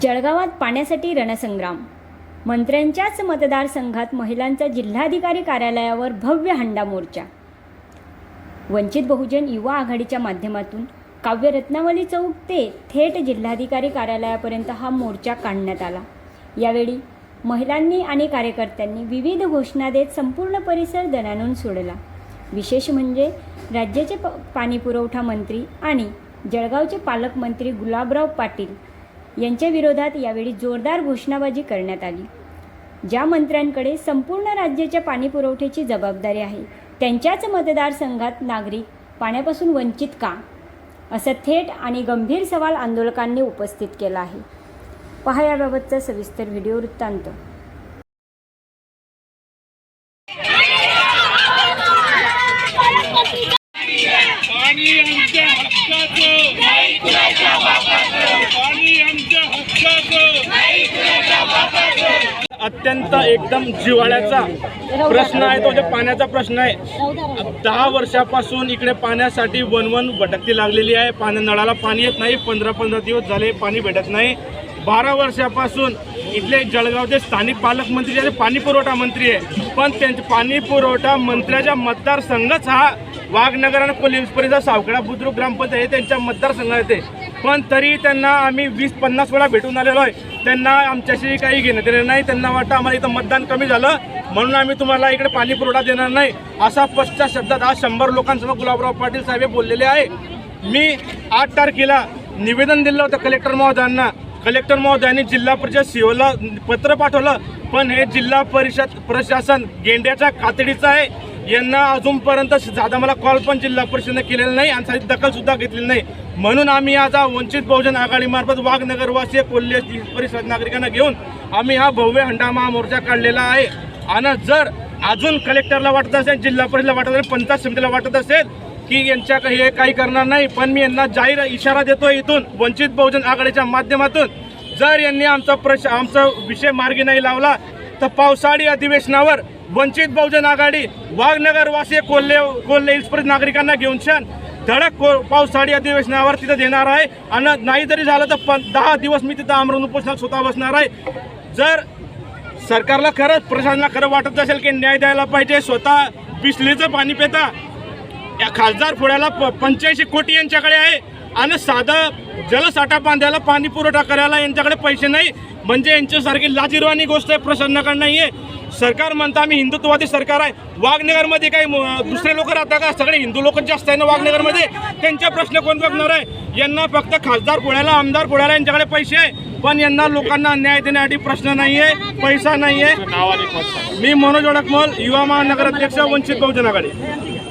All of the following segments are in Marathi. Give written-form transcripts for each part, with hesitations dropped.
जळगावात पाण्यासाठी रणसंग्राम। मंत्र्यांच्याच मतदारसंघात महिलांचा जिल्हाधिकारी कार्यालयावर भव्य हंडा मोर्चा। वंचित बहुजन युवा आघाडीच्या माध्यमातून काव्य रत्नावली चौक ते थेट जिल्हाधिकारी कार्यालयापर्यंत हा मोर्चा काढण्यात आला। यावेळी महिलांनी आणि कार्यकर्त्यांनी विविध घोषणा देत संपूर्ण परिसर दणाणून सोडला। विशेष म्हणजे राज्याचे पाणीपुरवठा मंत्री आणि जळगावचे पालकमंत्री गुलाबराव पाटील यांच्या विरोधात यावेळी जोरदार घोषणाबाजी करण्यात आली। ज्या मंत्र्यांकडे संपूर्ण राज्याच्या पाणीपुरवठ्याची जबाबदारी आहे त्यांच्याच मतदारसंघात नागरिक पाण्यापासून वंचित का, असा थेट आणि गंभीर सवाल आंदोलकांनी उपस्थित केला आहे। पहा याबाबतचा सविस्तर व्हिडिओ वृत्तांत। अत्यंत एकदम जिव्हाळ्याचा प्रश्न आहे तो म्हणजे पाण्याचा प्रश्न आहे। 10 वर्षापासून इकडे पाण्यासाठी वनवन भटकती लागलेली आहे। नळाला पाणी येत नाही, 15-15 दिवस झाले पाणी भेटत नाही। 12 वर्षापासून इथले जळगावचे स्थानिक पालकमंत्री जे पाणी पुरवठा मंत्री आहे, पण त्यांचे पाणी पुरवठा मंत्र्याच्या मतदारसंघच हा वाघनगर आणि कोल्हेसपुरीचा सावखेडा बुद्रुक ग्रामपंचायत त्यांच्या मतदारसंघात येते, पण तरी त्यांना आम्ही 20-50 वेळा भेटून आलेलो आहे। त्यांना आमच्याशी काही घेणं देणं नाही। त्यांना वाटतं आम्हाला इथं मतदान कमी झालं म्हणून आम्ही तुम्हाला इकडे पाणी पुरवठा देणार नाही, असा स्पष्ट शब्दात आज 100 लोकांसमोर गुलाबराव पाटील साहेब बोललेले आहे। मी 8 तारखेला निवेदन दिलं होतं कलेक्टर महोदयांना। कलेक्टर महोदयांनी जिल्हा परिषद सीओला पत्र पाठवलं, पण हे जिल्हा परिषद प्रशासन गेंड्याच्या कातडीचं आहे। यांना अजूनपर्यंत साधा मला कॉल पण जिल्हा परिषदेने केलेला नाही आणि साधी दखलसुद्धा घेतलेली नाही। म्हणून आम्ही आज वंचित बहुजन आघाडीमार्फत वाघनगरवासी कोल्हे परिसर नागरिकांना घेऊन आम्ही हा भव्य हंडा महामोर्चा काढलेला आहे। आणि जर अजून कलेक्टरला वाटत असेल, जिल्हा परिषदेला वाटत असेल, पंचायत समितीला वाटत असेल की यांच्या हे काही करणार नाही, पण मी यांना जाहीर इशारा देतो इथून वंचित बहुजन आघाडीच्या माध्यमातून, जर यांनी आमचा विषय मार्गी नाही लावला तर पावसाळी अधिवेशनावर वंचित बहुजन आघाडी वाघनगरवासी कोल्हे हिल्सपरिसर नागरिकांना घेऊन धडक पावसाळी अधिवेशनावर तिथं देणार आहे। आणि नाही जरी झालं तर 10 दिवस मी तिथं आमरण उपोषणात स्वतः बसणार आहे। जर सरकारला खरंच प्रशासनाला खरं वाटत असेल की न्याय द्यायला पाहिजे, स्वतः बिसलेचं पाणी पिता या खासदार फोड्याला 85 कोटी यांच्याकडे आहे आणि साधं जलसाठा बांधायला पाणी पुरवठा करायला यांच्याकडे पैसे नाही, म्हणजे यांच्यासारखी लाजिरवाणी गोष्ट आहे प्रशासनाकडे नाही आहे। सरकार म्हणता आम्ही हिंदुत्ववादी सरकार आहे। वाघनगरमध्ये काही दुसरे लोक राहतात का? सगळे हिंदू लोक जास्त आहे ना वाघनगरमध्ये। त्यांचा प्रश्न कोण बघणार आहे? यांना फक्त खासदार फोडायला, आमदार फोडायला यांच्याकडे पैसे आहे, पण यांना लोकांना न्याय देण्यासाठी प्रश्न नाही आहे, पैसा नाही आहे। मी मनोज वडकमोल, युवा महानगर अध्यक्ष, वंचित बहुजन आघाडी।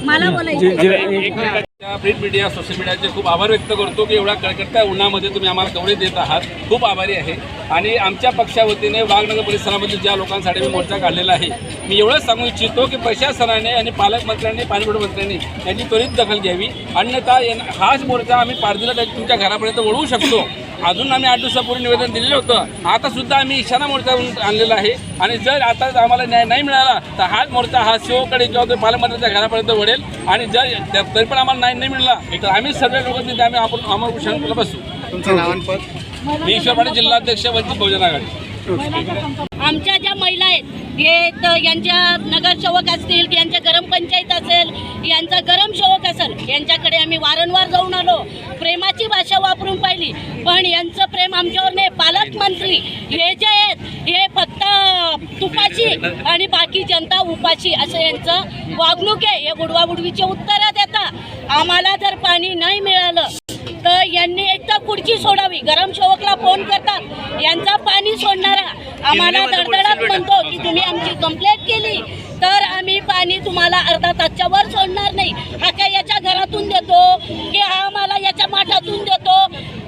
मला बोलायचं प्रिंट मीडिया, सोशल मीडियाचे खूप आभार व्यक्त करतो की एवढ्या कळकळत्या उन्हामध्ये तुम्ही आम्हाला कव्हरेज देत आहात, खूप आभारी आहे। आणि आमच्या पक्षावतीने वाघनगर परिसरामध्ये ज्या लोकांसाठी मी मोर्चा काढलेला आहे, मी एवढंच सांगू इच्छितो की प्रशासनाने आणि पालकमंत्र्यांनी, पाणीपुरवठा मंत्र्यांनी यांची त्वरित दखल घ्यावी, अन्यथा हाच मोर्चा आम्ही पारधीला तुमच्या घरापर्यंत वळवू शकतो। अजून आम्ही 8 दिवसापूर्वी निवेदन दिलेलं होतं, आता सुद्धा आम्ही इशारा मोर्चा आणलेला आहे। आणि जर आता आम्हाला न्याय नाही मिळाला तर हाच मोर्चा हा सीओकडे किंवा पालकमंत्र्यांच्या घरापर्यंत वळेल। आणि जर तरी पण आम्हाला न्याय नाही मिळाला तर आम्ही सर्व लोक तिथे आम्ही अमर उपोषणाला बसू। तुमचं नावांपद? मी ईश्वर पाटील, जिल्हाध्यक्ष, वंचित बहुजन आघाडी। आमच्या ज्या महिला आहेत हे यांच्या नगरसेवक असतील, यांच्या ग्रामपंचायत असेल, यांचा ग्रामसेवक असेल, यांच्याकडे आम्ही वारंवार जाऊन आलो, प्रेमाची भाषा वापरून पाहिली, पण यांचं प्रेम आमच्यावर नाही। पालकमंत्री हे जे आहेत हे फक्त तुपाची आणि बाकी जनता उपाशी असं यांचं वागणूक आहे। हे बुडवाबुडवीचे उत्तरं देतात। आम्हाला जर पाणी नाही मिळालं तर यांनी एकदा खुर्ची सोडावी, ग्रामसेवकला फोन करतात, यांचा पाणी सोडणारा आम्हाला दडदडात म्हणतो की तुम्ही आमची कंप्लेंट केली तर आम्ही पाणी तुम्हाला अर्धा तासच्या वर सोडणार नाही। हा काय याच्या घरातून देतो की हा आम्हाला याच्या माठातून देतो?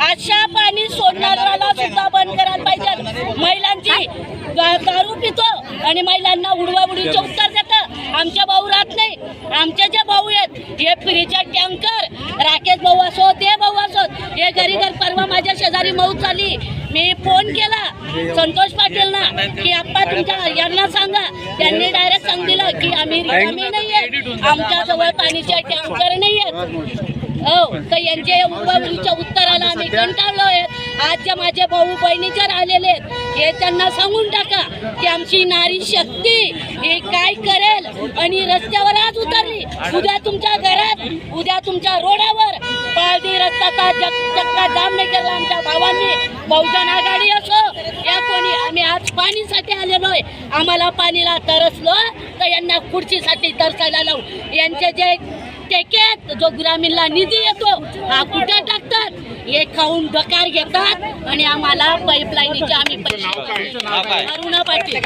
अशा पाणी सोडणाऱ्याला सुद्धा बंद करायला पाहिजे। महिलांची दारू पितो आणि महिलांना उडवाउडीचं उत्तर देतं। आमच्या भाऊ राहत नाही, आमचे जे भाऊ आहेत हे फ्रीचे टँकर, राकेश भाऊ असो, ते भाऊ असो, हे घरी घर परवा माझ्या शेजारी मौत झाली, मी फोन केला संतोष पाटीलना की आप्पा तुमच्या यांना सांगा, त्यांनी डायरेक्ट सांगितलं की आम्ही रिकामी नाहीये, आमच्याजवळ पाणीचे टँकर नाही आहेत। हो, तर यांच्या उत्तराला आम्ही कंटाळलो आहे। आज जे माझे भाऊ बहिणी जर आलेले आहेत हे त्यांना सांगून टाका की आमची नारी शक्ती हे काय करेल. आणि रस्त्यावर आज उतरली, उद्या तुमच्या घरात, उद्या तुमच्या रोडावर पालदी रस्त्याचा चक्का जाम नाही केला आमच्या भावांनी. बहुजन आघाडी असो या कोणी, आम्ही आज पाणीसाठी आलेलो आहे. आम्हाला पाणीला तरसलो तर यांना खुर्चीसाठी तरसायला लावू. यांचे जे टेकेत जो ग्रामीणला निधी येतो हा कुठे टाकतात, हे खाऊन डकार घेतात आणि आम्हाला पाईपलाईनीचे आम्ही पैसे. अरुणा पाटील.